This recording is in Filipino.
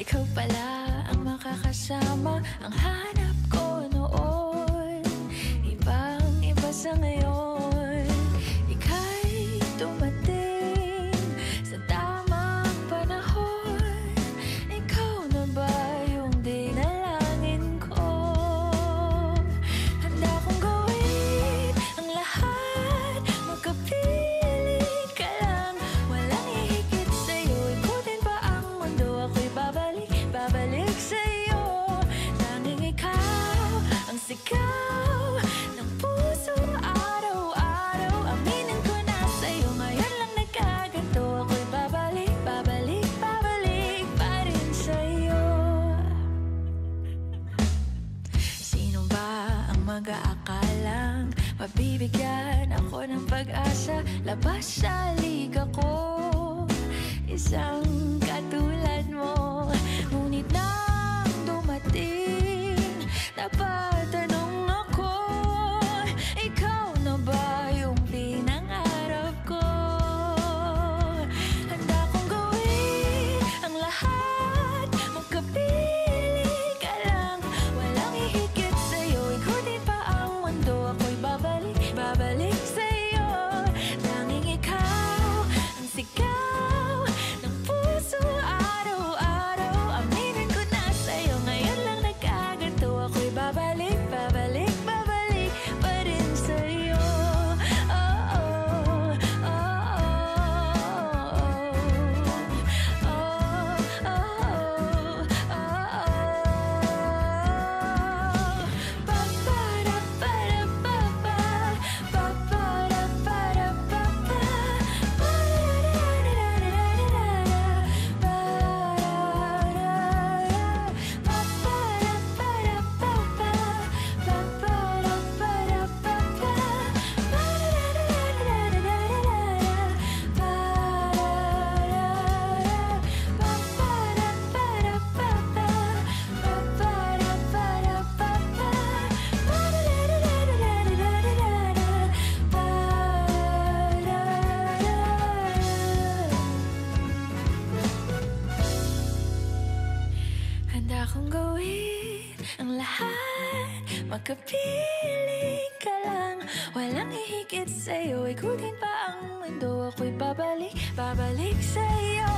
Ikaw pala ang makakasama, ang hanap ko noon. Ibang-iba sa ngayon, ika'y dumating sa tamang panahon. Ikaw na ba yung dinalangin ko? Handa kong gawin ang lahat, magkapiling ka lang. Walang hihigit sa'yo, ikutin pa ang mundo. Ako'y babalik sa'yo. Tanging ikaw ang sigaw ng puso araw-araw. Aminin ko na sa'yo, ngayon lang nagkaganto. Ako'y babalik pa rin sa'yo. Sino ba ang mag-aakalang mabibigyan ako ng pag-asa? Labas sa liga ko, isang katulad mo. Ngunit nang dumating, napatanong ako, ikaw na ba yung pinangarap ko? Handa kong gawin ang lahat, magkapiling ka lang. Walang hihigit sa'yo, ikutin pa ang mundo. Ako'y babalik sa'yo. Tanging ikaw ang sigaw ng puso araw-araw. Aminin ko na sa'yo, ngayon lang nagkaganto. Ako'y babalik pa rin sa'yo. Oh, oh, oh, oh, oh, oh, oh. Pa-pa-da-pa-da-pa-pa, pa-pa-da-pa-da-pa-pa, handa kong gawin ang lahat, magkapiling ka lang. Walang hihigit sa'yo, ikutin pa ang mundo. Ako'y babalik sa'yo.